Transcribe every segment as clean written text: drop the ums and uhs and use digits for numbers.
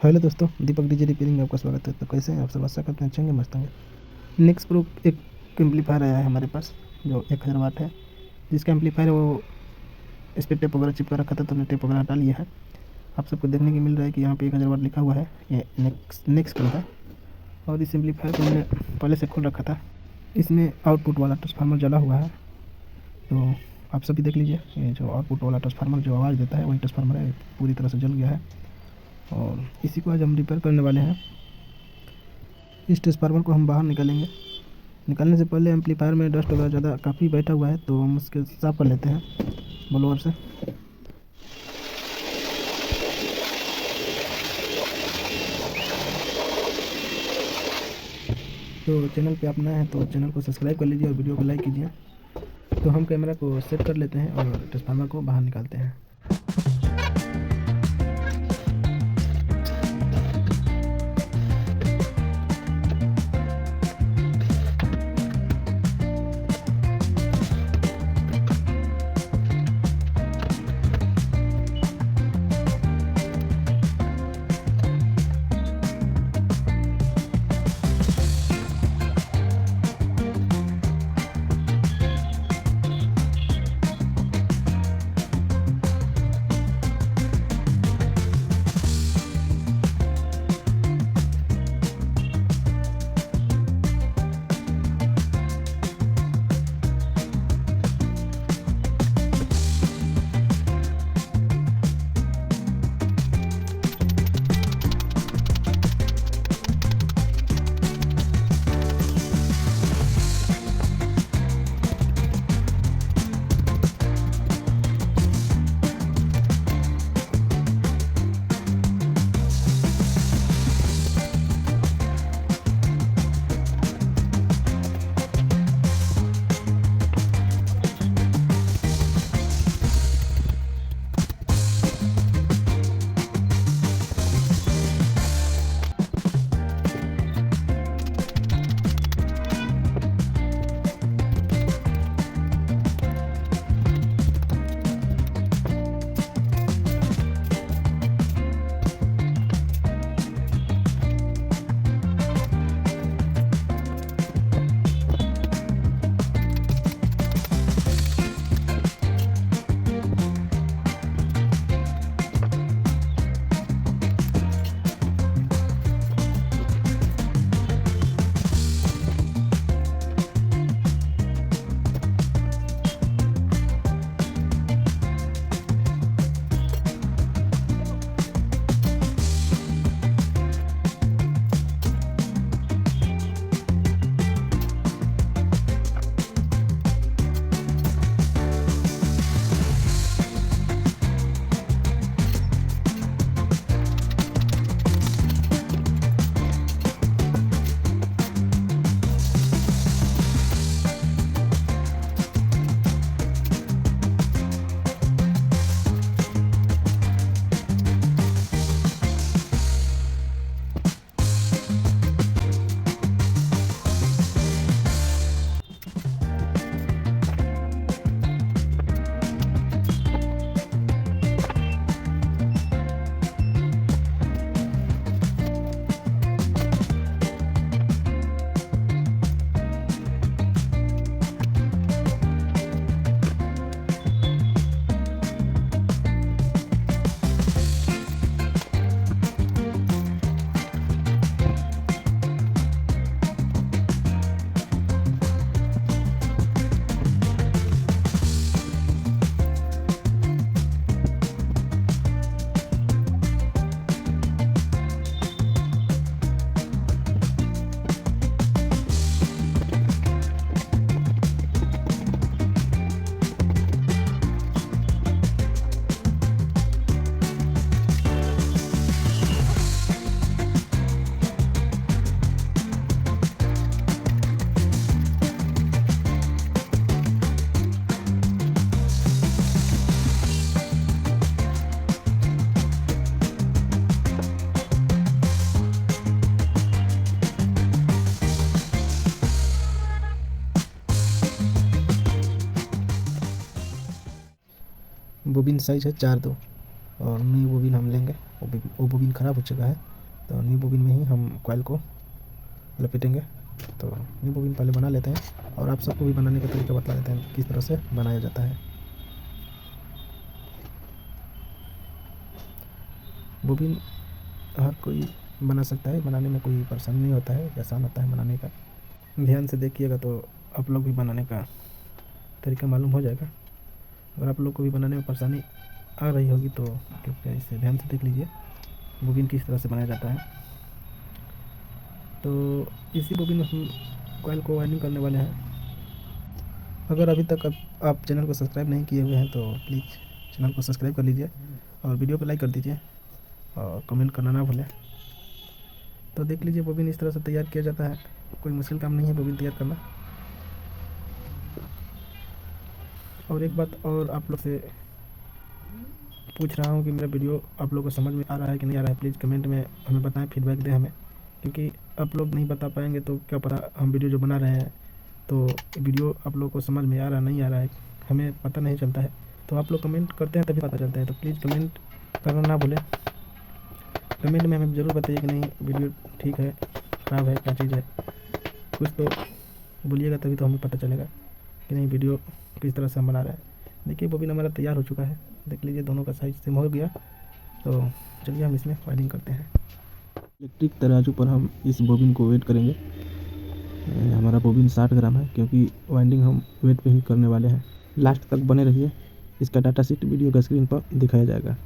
Hello दोस्तों, दीपक DJ repairing में आपका स्वागत है। तो कैसे हैं आप सब? आशा करते हैं अच्छे होंगे, मस्त होंगे। नेक्सप्रो एक एम्पलीफायर आया है हमारे पास जो 1000 वाट है। जिसका एम्पलीफायर है वो इस पर टेप वगैरह चिपका रखा था, तो हमने टेप वगैरह हटा लिया है। आप सबको देखने को मिल रहा है कि यहाँ पे 1000 वाट लिखा हुआ है। ये नेक्सप्रो है। और इस एम्पलीफायर को मैंने पहले से खोल रखा था। इसमें आउटपुट वाला ट्रांसफार्मर जला हुआ है, तो आप सभी देख लीजिए। ये जो आउटपुट वाला ट्रांसफार्मर जो आवाज़ देता है वही ट्रांसफार्मर है, पूरी तरह से जल गया है। और इसी को आज हम रिपेयर करने वाले हैं। इस ट्रांसफार्मर को हम बाहर निकालेंगे। निकालने से पहले एम्पलीफायर में डस्ट वगैरह ज़्यादा काफ़ी बैठा हुआ है, तो हम उसके साफ़ कर लेते हैं ब्लोअर से। तो चैनल पे आप नए हैं तो चैनल को सब्सक्राइब कर लीजिए और वीडियो को लाइक कीजिए। तो हम कैमरा को सेट कर लेते हैं और ट्रांसफार्मर को बाहर निकालते हैं। बोबिन साइज है 4-2 और नई बोबिन हम लेंगे। वो बोबिन ख़राब हो चुका है, तो न्यू बोबिन में ही हम कॉइल को लपेटेंगे। तो न्यू बोबिन पहले बना लेते हैं और आप सबको भी बनाने का तरीका बता देते हैं किस तरह से बनाया जाता है। बोबिन हर कोई बना सकता है, बनाने में कोई परेशानी नहीं होता है, आसान होता है बनाने का। ध्यान से देखिएगा तो आप लोग भी बनाने का तरीका मालूम हो जाएगा। अगर आप लोग को भी बनाने में परेशानी आ रही होगी तो कृपया इसे ध्यान से देख लीजिए बोबिन किस तरह से बनाया जाता है। तो इसी बोबिन में हम कॉइल को वाइंडिंग करने वाले हैं। अगर अभी तक आप चैनल को सब्सक्राइब नहीं किए हुए हैं तो प्लीज़ चैनल को सब्सक्राइब कर लीजिए और वीडियो को लाइक कर दीजिए और कमेंट करना ना भूलें। तो देख लीजिए बोबिन इस तरह से तैयार किया जाता है, कोई मुश्किल काम नहीं है बोबिन तैयार करना। और एक बात और आप लोग से पूछ रहा हूँ कि मेरा वीडियो आप लोगों को समझ में आ रहा है कि नहीं आ रहा है, प्लीज़ कमेंट में हमें बताएं, फीडबैक दें हमें, क्योंकि आप लोग नहीं बता पाएंगे तो क्या पता हम वीडियो जो बना रहे हैं तो वीडियो आप लोगों को समझ में आ रहा नहीं आ रहा है, हमें पता नहीं चलता है। तो आप लोग कमेंट करते हैं तभी पता चलता है, तो प्लीज़ कमेंट करना ना भूलें। कमेंट में हमें ज़रूर बताइए कि नहीं वीडियो ठीक है, ख़राब है, क्या चीज़ है, कुछ तो बोलिएगा तभी तो हमें पता चलेगा कि नहीं वीडियो किस तरह से हम बना रहे हैं। देखिए बोबिन हमारा तैयार हो चुका है, देख लीजिए दोनों का साइज सेम हो गया। तो चलिए हम इसमें वायरिंग करते हैं। इलेक्ट्रिक तराजू पर हम इस बोबिन को वेट करेंगे। हमारा बोबिन 60 ग्राम है, क्योंकि वाइंडिंग हम वेट पे ही करने वाले हैं। लास्ट तक बने रहिए, इसका डाटा शीट वीडियो का स्क्रीन पर दिखाया जाएगा।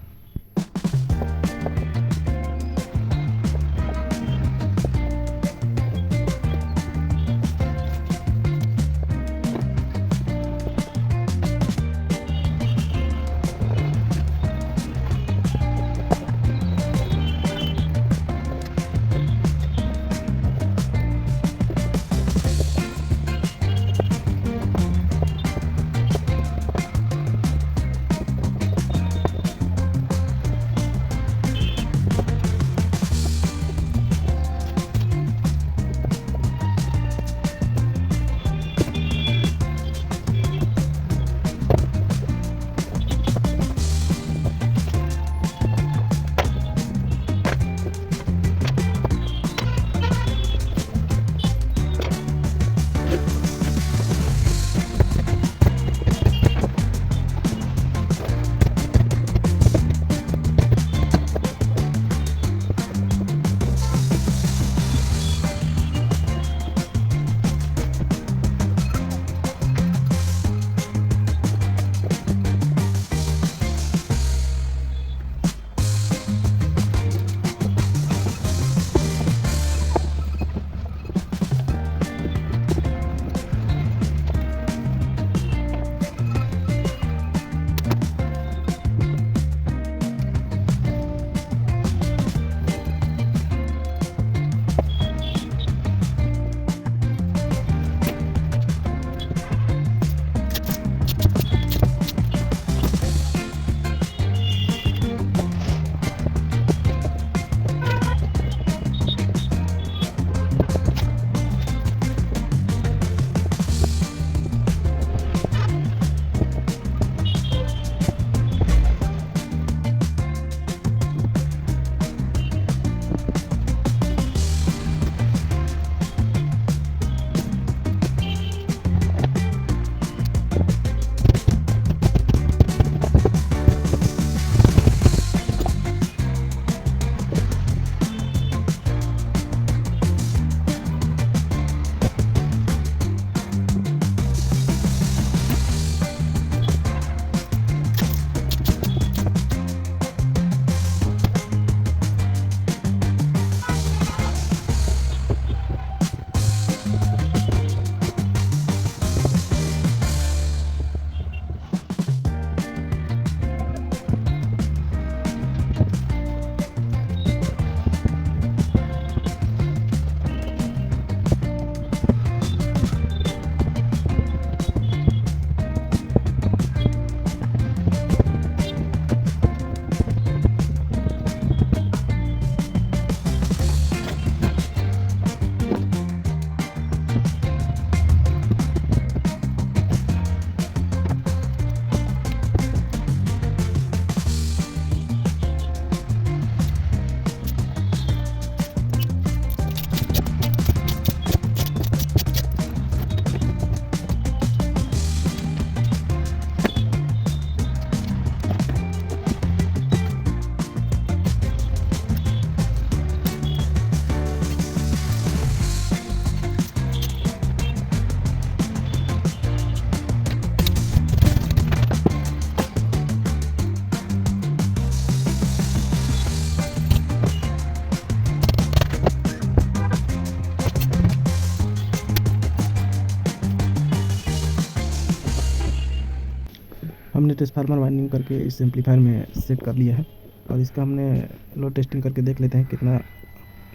हमने ट्रांसफार्मर वाइंडिंग करके इस एम्पलीफायर में सेट कर लिया है और इसका हमने लोड टेस्टिंग करके देख लेते हैं कितना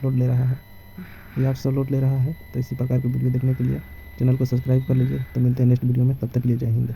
लोड ले रहा है। ये 800 लोड ले रहा है। तो इसी प्रकार की वीडियो देखने के लिए चैनल को सब्सक्राइब कर लीजिए। तो मिलते हैं नेक्स्ट वीडियो में, तब तक के लिए जय हिंद।